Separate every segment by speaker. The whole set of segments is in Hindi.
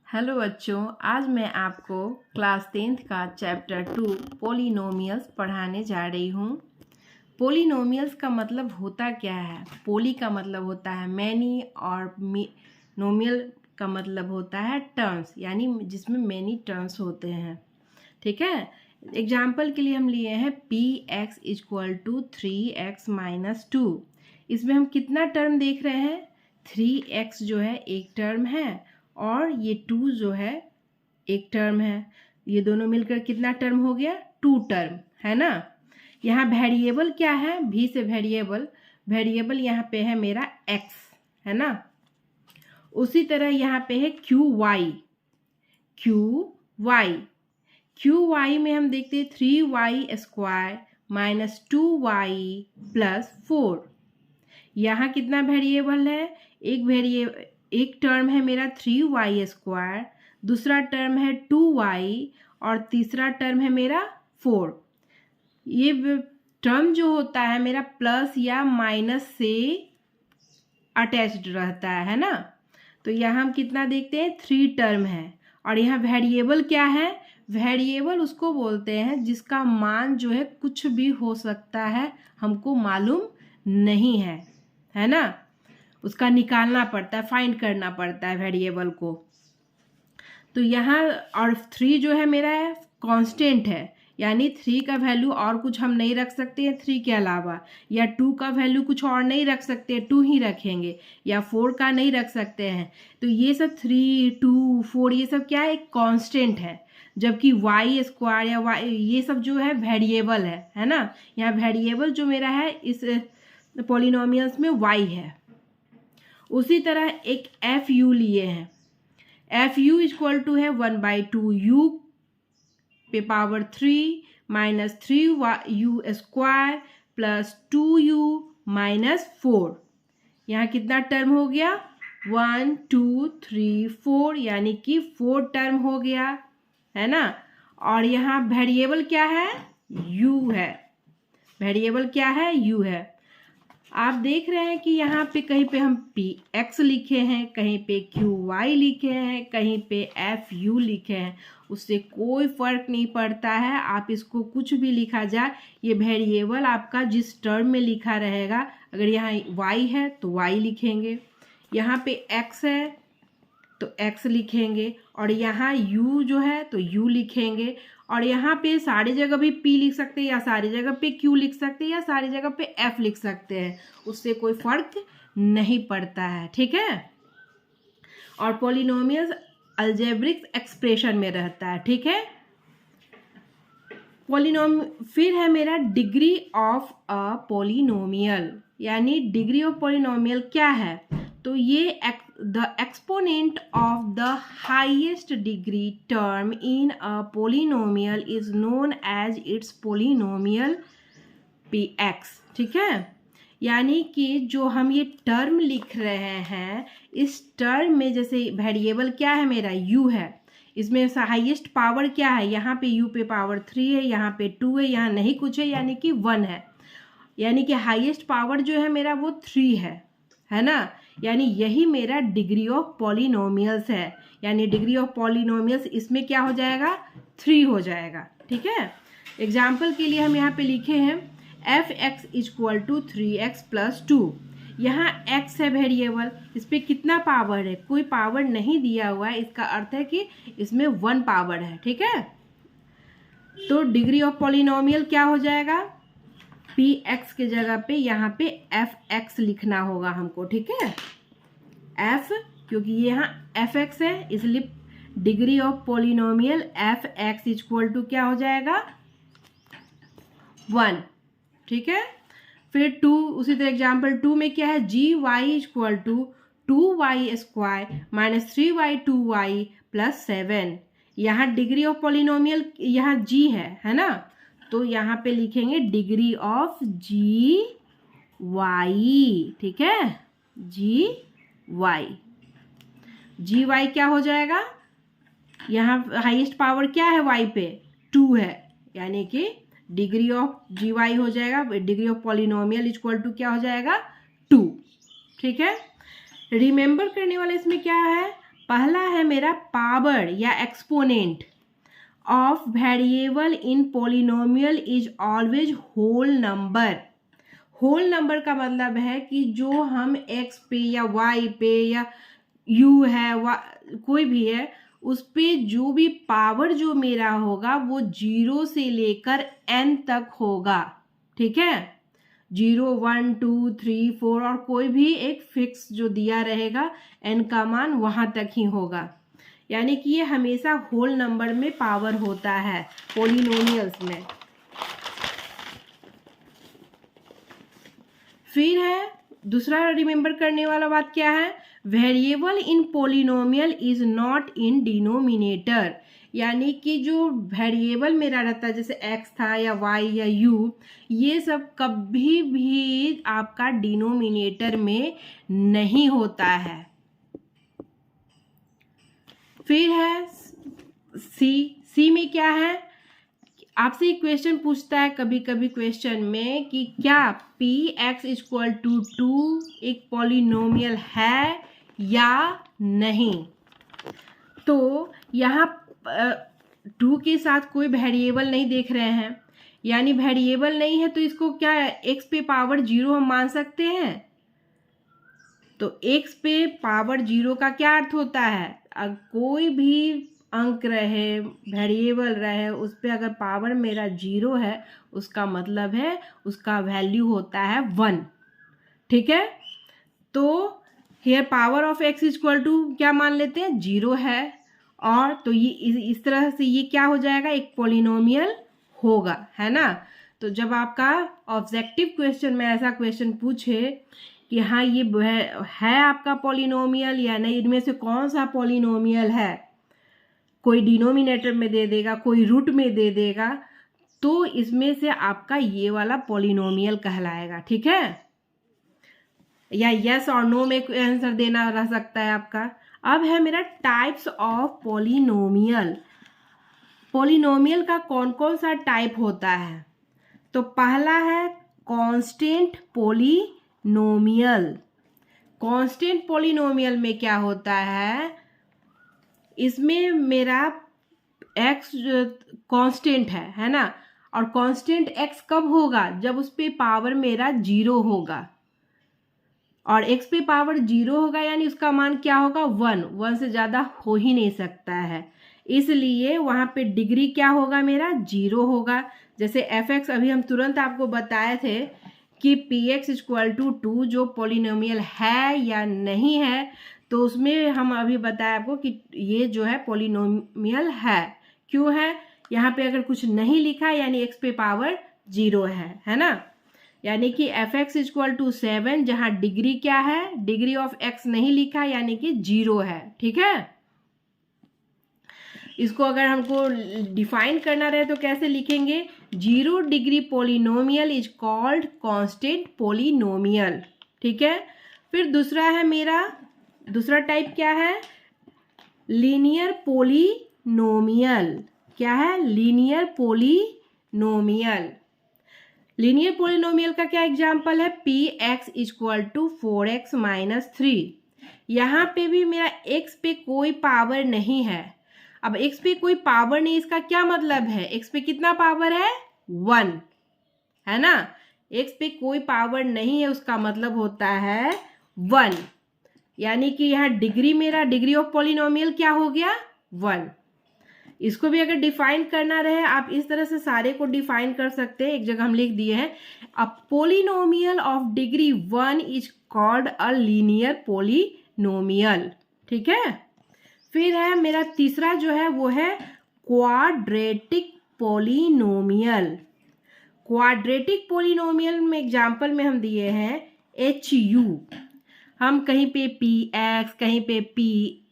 Speaker 1: हेलो बच्चों, आज मैं आपको क्लास 10th का चैप्टर 2 पोलिनोमियल्स पढ़ाने जा रही हूँ। पोलिनोमियल्स का मतलब होता क्या है? पोली का मतलब होता है मैनी और नोमियल का मतलब होता है टर्म्स, यानी जिसमें मैनी टर्म्स होते हैं। ठीक है, एग्जाम्पल के लिए हम लिए हैं px = 3x - 2। इसमें हम कितना टर्म देख रहे हैं? 3x जो है एक टर्म है और ये 2 जो है एक टर्म है। ये दोनों मिलकर कितना टर्म हो गया? 2 टर्म, है ना। यहाँ वेरिएबल क्या है? भी से वेरिएबल यहाँ पे है मेरा x, है ना। उसी तरह यहाँ पे है क्यू वाई में हम देखते हैं 3y² - 2y + 4। यहाँ कितना वेरिएबल है? एक टर्म है मेरा 3y², दूसरा टर्म है 2y और तीसरा टर्म है मेरा 4। ये टर्म जो होता है मेरा प्लस या माइनस से अटैच्ड रहता है ना। तो यहाँ हम कितना देखते हैं? 3 टर्म है। और यहाँ वेरिएबल क्या है? वेरिएबल उसको बोलते हैं जिसका मान जो है कुछ भी हो सकता है, हमको मालूम नहीं है ना। उसका निकालना पड़ता है, फाइंड करना पड़ता है वेरिएबल को। तो यहाँ और 3 जो है मेरा कांस्टेंट है, यानी 3 का वैल्यू और कुछ हम नहीं रख सकते हैं 3 के अलावा, या 2 का वैल्यू कुछ और नहीं रख सकते, 2 ही रखेंगे, या 4 का नहीं रख सकते हैं। तो ये सब 3, 2, 4 ये सब क्या है? एक कांस्टेंट है। जबकि y² या y ये सब जो है वेरिएबल है ना। यहाँ वेरिएबल जो मेरा है इस पोलिनोमियल्स में y है। उसी तरह एक fu लिए हैं। fu = है 1/2 u पे पावर 3 - 3u² + 2u - 4। यहाँ कितना टर्म हो गया? 1 2 3 4, यानी कि 4 टर्म हो गया, है ना। और यहाँ वेरिएबल क्या है? u है। वेरिएबल क्या है? u है। आप देख रहे हैं कि यहाँ पे कहीं पे हम px लिखे हैं, कहीं पे qy लिखे हैं, कहीं पे fu लिखे हैं। उससे कोई फर्क नहीं पड़ता है, आप इसको कुछ भी लिखा जाए, ये वेरिएबल आपका जिस टर्म में लिखा रहेगा। अगर यहाँ y है तो y लिखेंगे, यहाँ पे x है तो x लिखेंगे, और यहाँ u जो है तो u लिखेंगे। और यहाँ पे सारी जगह भी p लिख सकते हैं, या सारी जगह पे q लिख सकते हैं, या सारी जगह पे f लिख सकते हैं। उससे कोई फर्क नहीं पड़ता है, ठीक है। और पोलिनोमियल्स अलजेब्रिक एक्सप्रेशन में रहता है, ठीक है। फिर है मेरा डिग्री ऑफ अ पोलिनोमियल, यानी डिग्री ऑफ पोलिनोमियल क्या है? तो ये the exponent of the highest degree term in a polynomial is known as its polynomial px, ठीक है। यानी कि जो हम ये टर्म लिख रहे हैं, इस टर्म में जैसे वेरिएबल क्या है मेरा? u है। इसमें हाईएस्ट पावर क्या है? यहाँ पे u पे पावर 3 है, यहाँ पे 2 है, यहाँ नहीं कुछ है, यानी कि 1 है। यानी कि हाईएस्ट पावर जो है मेरा वो 3 है ना। यानी यही मेरा डिग्री ऑफ पॉलिनोमियल्स है। यानी डिग्री ऑफ पॉलिनोमियल्स इसमें क्या हो जाएगा? 3 हो जाएगा, ठीक है। एग्जाम्पल के लिए हम यहाँ पे लिखे हैं fx = 3x + 2। यहाँ x है वेरिएबल, इस पर कितना पावर है? कोई पावर नहीं दिया हुआ है, इसका अर्थ है कि इसमें 1 पावर है, ठीक है। तो डिग्री ऑफ पॉलिनोमियल क्या हो जाएगा? px के जगह पे यहाँ पे fx लिखना होगा हमको, ठीक है। f, क्योंकि ये यहाँ fx है, इसलिए डिग्री ऑफ पॉलिनोमियल fx = क्या हो जाएगा? 1, ठीक है। फिर 2, उसी तरह एग्जाम्पल 2 में क्या है? gy = 2y² - 3y2y + 7। यहाँ डिग्री ऑफ पॉलिनोमियल यहाँ g है ना। तो यहाँ पे लिखेंगे डिग्री ऑफ gy, ठीक है। gy क्या हो जाएगा? यहाँ हाईएस्ट पावर क्या है y पे? 2 है, यानी कि डिग्री ऑफ gy हो जाएगा, डिग्री ऑफ पॉलिनोमियल = क्या हो जाएगा? 2, ठीक है। रिमेंबर करने वाला इसमें क्या है? पहला है मेरा पावर या exponent of variable in polynomial is always whole number. Whole number का मतलब है कि जो हम x पे या y पे या u है कोई भी है उस पे जो भी पावर जो मेरा होगा वो 0 से लेकर n तक होगा। ठीक है, 0 1 2 3 4 और कोई भी एक फिक्स जो दिया रहेगा n का मान वहाँ तक ही होगा। यानी कि ये हमेशा होल नंबर में पावर होता है पॉलिनोमियल्स में। फिर है दूसरा रिमेंबर करने वाला बात क्या है, variable in polynomial is not in denominator. यानी कि जो वेरिएबल मेरा रहता है जैसे x था या y या u, ये सब कभी भी आपका डिनोमिनेटर में नहीं होता है। फिर है सी में क्या है, आपसे एक क्वेश्चन पूछता है कभी कभी क्वेश्चन में कि क्या px इक्वल टू 2 एक पॉलिनोमियल है या नहीं। तो यहाँ 2 के साथ कोई वेरिएबल नहीं देख रहे हैं, यानी वेरिएबल नहीं है तो इसको क्या x पे पावर 0 हम मान सकते हैं। तो x पे पावर 0 का क्या अर्थ होता है, कोई भी अंक रहे वेरिएबल रहे उस पे अगर पावर मेरा 0 है उसका मतलब है उसका वैल्यू होता है 1। ठीक है, तो here power of x equal to क्या मान लेते हैं 0 है, और तो ये इस तरह से ये क्या हो जाएगा एक पॉलिनोमियल होगा, है ना। तो जब आपका ऑब्जेक्टिव क्वेश्चन में ऐसा क्वेश्चन पूछे कि हाँ ये है आपका पॉलिनोमियल या नहीं, इनमें से कौन सा पॉलिनोमियल है, कोई डिनोमिनेटर में दे देगा कोई रूट में दे देगा, तो इसमें से आपका ये वाला पॉलिनोमियल कहलाएगा। ठीक है, या यस और नो में आंसर देना रह सकता है आपका। अब है मेरा टाइप्स ऑफ पॉलिनोमियल। पॉलिनोमियल का कौन कौन सा टाइप होता है, तो पहला है कांस्टेंट पॉलिनोमियल। कांस्टेंट पॉलिनोमियल में क्या होता है, इसमें मेरा x कांस्टेंट है ना, और कांस्टेंट x कब होगा जब उस पे पावर मेरा 0 होगा, और x पे पावर 0 होगा यानी उसका मान क्या होगा 1 से ज़्यादा हो ही नहीं सकता है, इसलिए वहाँ पे डिग्री क्या होगा मेरा 0 होगा। जैसे fx अभी हम तुरंत आपको बताए थे कि px इक्वल टू 2 जो पॉलिनोमियल है या नहीं है, तो उसमें हम अभी बताया आपको कि ये जो है पॉलिनोमियल है। क्यों है, यहाँ पे अगर कुछ नहीं लिखा यानी x पे पावर 0 है ना, यानी कि fx इक्वल टू 7 जहाँ डिग्री क्या है डिग्री ऑफ x नहीं लिखा यानी कि 0 है। ठीक है, इसको अगर हमको डिफाइन करना रहे तो कैसे लिखेंगे, 0 degree polynomial is called constant polynomial. ठीक है, फिर दूसरा है मेरा दूसरा टाइप क्या है, लीनियर पॉलिनोमियल। क्या है, लीनियर पॉलिनोमियल। लीनियर पॉलिनोमियल का क्या एग्जाम्पल है, px equal to 4x minus 3। यहाँ पे भी मेरा x पे कोई पावर नहीं है। अब x पे कोई पावर नहीं, इसका क्या मतलब है, x पे कितना पावर है 1, है ना। x पे कोई पावर नहीं है उसका मतलब होता है 1, यानी कि यहाँ डिग्री मेरा डिग्री ऑफ पॉलिनोमियल क्या हो गया 1। इसको भी अगर डिफाइन करना रहे आप इस तरह से सारे को डिफाइन कर सकते हैं, एक जगह हम लिख दिए हैं, a polynomial of degree 1 is called a linear polynomial. ठीक है, फिर है मेरा तीसरा जो है वो है क्वाड्रेटिक पॉलिनोमियल। क्वाड्रेटिक पॉलिनोमियल में एग्जाम्पल में हम दिए हैं HU, हम कहीं पे px कहीं पे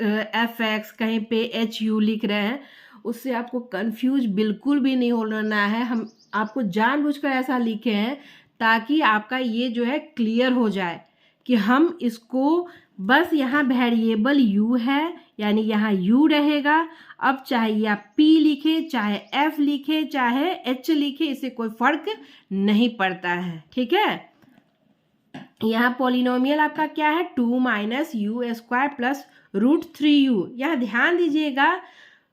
Speaker 1: fx कहीं पे HU लिख रहे हैं, उससे आपको कंफ्यूज बिल्कुल भी नहीं होना है। हम आपको जानबूझकर ऐसा लिखे हैं ताकि आपका ये जो है क्लियर हो जाए कि हम इसको बस यहाँ वेरिएबल u है यानी यहाँ u रहेगा। अब चाहे आप p लिखे चाहे f लिखे चाहे h लिखे, इससे कोई फर्क नहीं पड़ता है। ठीक है, यहाँ पॉलिनोमियल आपका क्या है 2 minus you square plus √3u। यहाँ ध्यान दीजिएगा,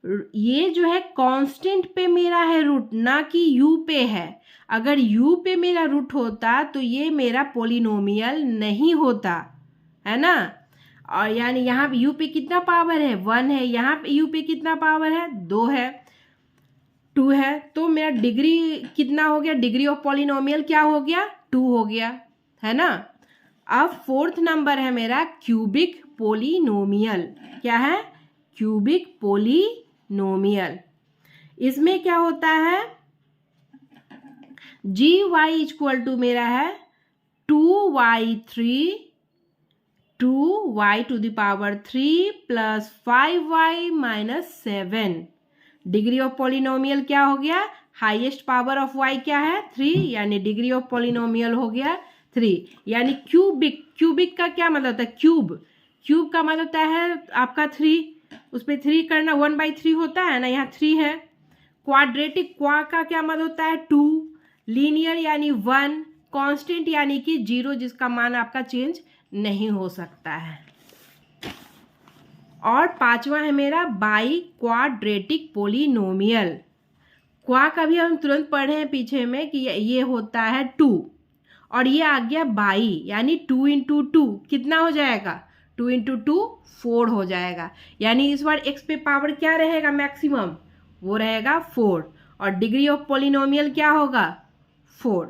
Speaker 1: ये जो है कांस्टेंट पे मेरा है रूट, ना कि u पे है। अगर u पे मेरा रूट होता तो ये मेरा पोलिनोमियल नहीं होता, है ना। और यानी यहाँ पे u पे कितना पावर है, 1 है। यहाँ पे u पे कितना पावर है, 2 है, 2 है। तो मेरा डिग्री कितना हो गया, डिग्री ऑफ पॉलिनोमियल क्या हो गया, 2 हो गया, है ना। अब फोर्थ नंबर है मेरा क्यूबिक पोलिनोमियल। क्या है, क्यूबिक पोलिनोमियल। इसमें क्या होता है, जी वाई इक्वल टू मेरा है 2y3 2y to the power 3 plus 5y minus 7। Degree of polynomial क्या हो गया, हाईएस्ट पावर ऑफ y क्या है, 3, यानी डिग्री ऑफ पॉलिनोमियल हो गया 3। यानी क्यूबिक, क्यूबिक का क्या मतलब होता है, क्यूब, क्यूब का मतलब होता है आपका 3, उस पर 3 करना 1/3 होता है ना, यहाँ 3 है। क्वाड्रेटिक, क्वा का क्या मतलब होता है 2, लीनियर यानी 1, कांस्टेंट यानी कि 0, जिसका मान आपका चेंज नहीं हो सकता है। और पांचवा है मेरा बाई क्वाड्रेटिक पोलिनोमियल। क्वा का भी हम तुरंत पढ़े हैं पीछे में कि ये होता है 2, और ये आ गया बाई, यानी 2 × 2 कितना हो जाएगा, 2 × 2 4 हो जाएगा। यानी इस बार x पे पावर क्या रहेगा मैक्सिमम, वो रहेगा 4, और डिग्री ऑफ पोलिनोमियल क्या होगा 4।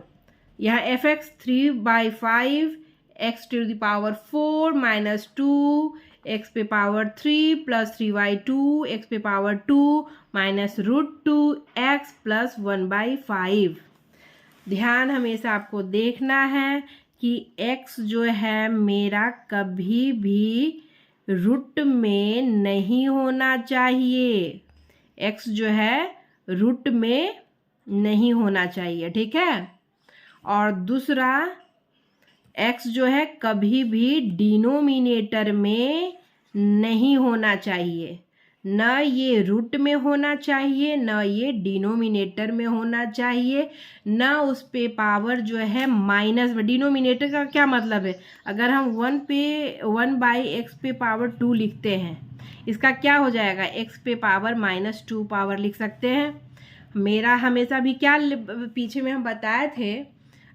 Speaker 1: यहाँ fx 3/5 x to the power 4 minus 2 x पे पावर 3 प्लस 3/2 x पे पावर 2 माइनस √2x प्लस 1/5। ध्यान हमेशा आपको देखना है कि x जो है मेरा कभी भी रूट में नहीं होना चाहिए, x जो है रूट में नहीं होना चाहिए, ठीक है। और दूसरा, x जो है कभी भी डिनोमिनेटर में नहीं होना चाहिए, न ये रूट में होना चाहिए, न ये डिनोमिनेटर में होना चाहिए, न उस पे पावर जो है माइनस। डिनोमिनेटर का क्या मतलब है, अगर हम 1/x पे पावर 2 लिखते हैं, इसका क्या हो जाएगा, x पे पावर -2 पावर लिख सकते हैं। मेरा हमेशा भी क्या पीछे में हम बताए थे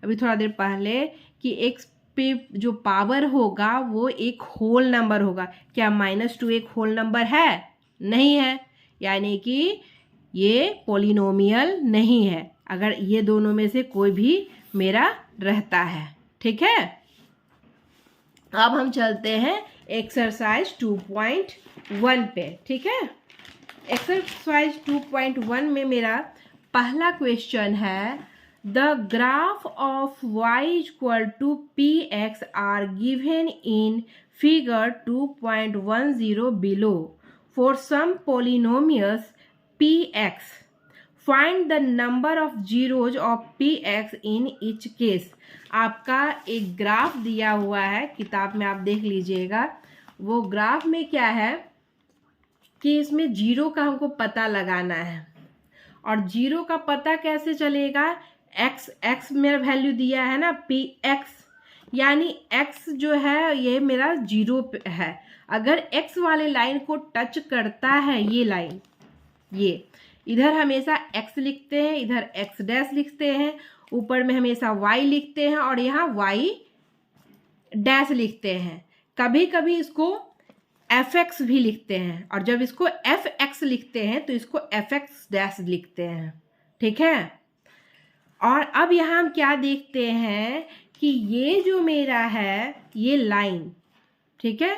Speaker 1: अभी थोड़ा देर पहले कि x पे जो पावर होगा वो एक होल नंबर होगा। क्या -2 एक होल नंबर है, नहीं है, यानी कि ये पॉलिनोमियल नहीं है अगर ये दोनों में से कोई भी मेरा रहता है, ठीक है। अब हम चलते हैं एक्सरसाइज 2.1 पे, ठीक है। एक्सरसाइज 2.1 में मेरा पहला क्वेश्चन है, the graph of y equal to px are given in figure 2.10 below for some polynomials px. Find the number of zeros of px in each case. आपका एक ग्राफ दिया हुआ है, किताब में आप देख लीजिएगा। वो ग्राफ में क्या है कि इसमें जीरो का हमको पता लगाना है, और जीरो का पता कैसे चलेगा, x मेरा वैल्यू दिया है ना px, यानी x जो है ये मेरा 0 है। अगर x वाले लाइन को टच करता है ये लाइन, ये इधर हमेशा x लिखते हैं, इधर x डैश लिखते हैं, ऊपर में हमेशा y लिखते हैं और यहाँ y डैश लिखते हैं। कभी कभी इसको fx भी लिखते हैं, और जब इसको fx लिखते हैं तो इसको fx डैश लिखते हैं, ठीक है। और अब यहाँ हम क्या देखते हैं कि ये जो मेरा है ये लाइन, ठीक है,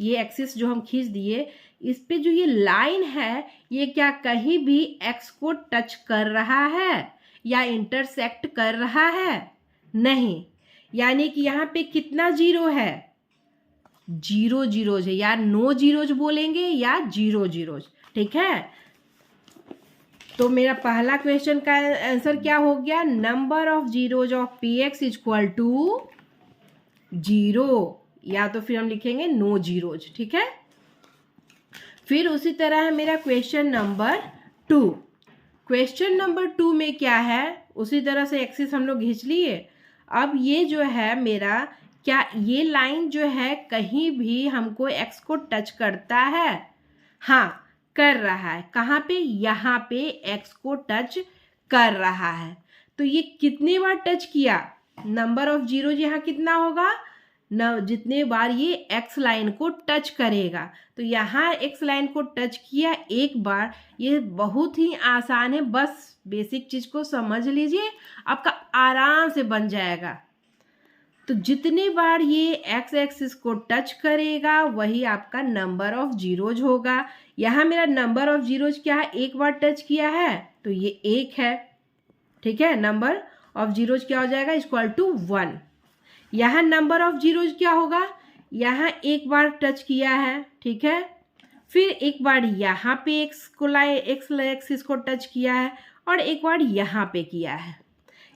Speaker 1: ये एक्सिस जो हम खींच दिए, इस पे जो ये लाइन है ये क्या कहीं भी x को टच कर रहा है या इंटरसेक्ट कर रहा है, नहीं। यानी कि यहाँ पे कितना जीरो है, 0 जीरोज है, या नो जीरोज बोलेंगे या 0 जीरोज, ठीक है। तो मेरा पहला क्वेश्चन का आंसर क्या हो गया, number of zeros of px equal to 0, या तो फिर हम लिखेंगे नो जीरोज, ठीक है। फिर उसी तरह है मेरा क्वेश्चन नंबर 2। क्वेश्चन नंबर 2 में क्या है, उसी तरह से एक्सिस हम लोग खींच लिए। अब ये जो है मेरा क्या ये लाइन जो है कहीं भी हमको x को टच करता है? हाँ, कर रहा है। कहाँ पे? यहाँ पे x को टच कर रहा है। तो ये कितने बार टच किया? नंबर ऑफ जीरोज यहाँ कितना होगा? जितने बार ये x लाइन को टच करेगा। तो यहाँ x लाइन को टच किया एक बार। ये बहुत ही आसान है, बस बेसिक चीज को समझ लीजिए, आपका आराम से बन जाएगा। तो जितने बार ये x एक्सिस को टच करेगा वही आपका नंबर ऑफ जीरोज होगा। यहाँ मेरा नंबर ऑफ जीरोज क्या है? एक बार टच किया है तो ये एक है, ठीक है। नंबर ऑफ जीरोज क्या हो जाएगा? Equal to 1। यहाँ नंबर ऑफ जीरोज क्या होगा? यहाँ एक बार टच किया है, ठीक है, फिर एक बार यहाँ पे एक्स एक्सिस को टच किया है और एक बार यहाँ पे किया है,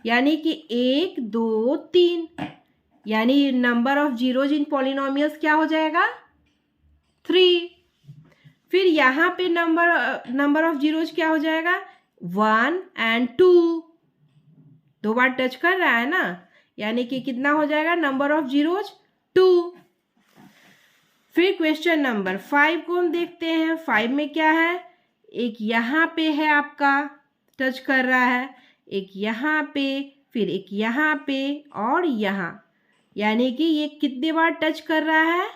Speaker 1: यानी कि 1 2 3, यानी number of zeros in polynomials क्या हो जाएगा? 3। फिर यहाँ पे नंबर ऑफ जीरोज क्या हो जाएगा? 1 and 2, दो बार टच कर रहा है ना, यानी कि कितना हो जाएगा नंबर ऑफ जीरोज? 2। फिर क्वेश्चन नंबर 5 को हम देखते हैं। 5 में क्या है? एक यहाँ पे है आपका टच कर रहा है, एक यहाँ पे, फिर एक यहाँ पे और यहाँ, यानी कि ये कितने बार टच कर रहा है?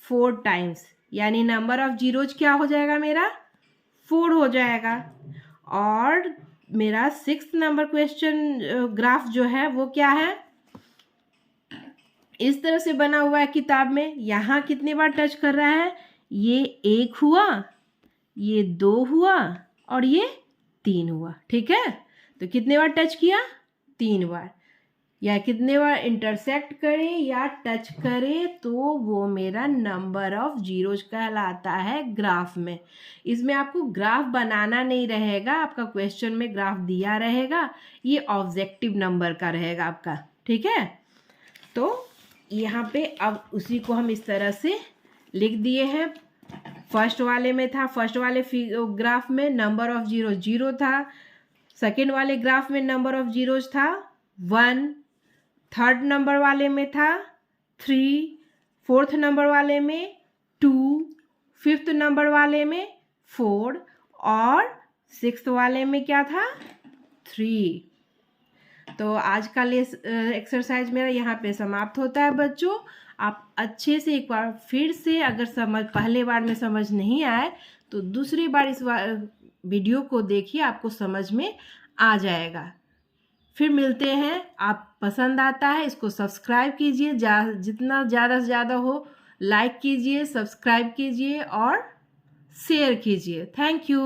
Speaker 1: 4 टाइम्स, यानी नंबर ऑफ जीरोज क्या हो जाएगा मेरा? 4 हो जाएगा। और मेरा 6th नंबर क्वेश्चन ग्राफ जो है वो क्या है? इस तरह से बना हुआ है किताब में। यहाँ कितने बार टच कर रहा है? ये 1 हुआ, ये 2 हुआ और ये 3 हुआ, ठीक है। तो कितने बार टच किया? 3 बार। या कितने बार इंटरसेक्ट करे या टच करे तो वो मेरा नंबर ऑफ जीरोज कहलाता है ग्राफ में। इसमें आपको ग्राफ बनाना नहीं रहेगा, आपका क्वेश्चन में ग्राफ दिया रहेगा, ये ऑब्जेक्टिव नंबर का रहेगा आपका, ठीक है। तो यहाँ पे अब उसी को हम इस तरह से लिख दिए हैं। फर्स्ट वाले में था, फर्स्ट वाले ग्राफ में नंबर ऑफ जीरो 0 था, सेकेंड वाले ग्राफ में नंबर ऑफ जीरोज था 1, थर्ड नंबर वाले में था 3, फोर्थ नंबर वाले में 2, फिफ्थ नंबर वाले में 4 और सिक्स्थ वाले में क्या था? 3। तो आज का एक्सरसाइज मेरा यहाँ पे समाप्त होता है बच्चों। आप अच्छे से एक बार फिर से, अगर पहले बार में समझ नहीं आए तो दूसरी बार इस वीडियो को देखिए, आपको समझ में आ जाएगा। फिर मिलते हैं। आप पसंद आता है इसको सब्सक्राइब कीजिए, जितना ज़्यादा से ज़्यादा हो लाइक कीजिए, सब्सक्राइब कीजिए और शेयर कीजिए। Thank you.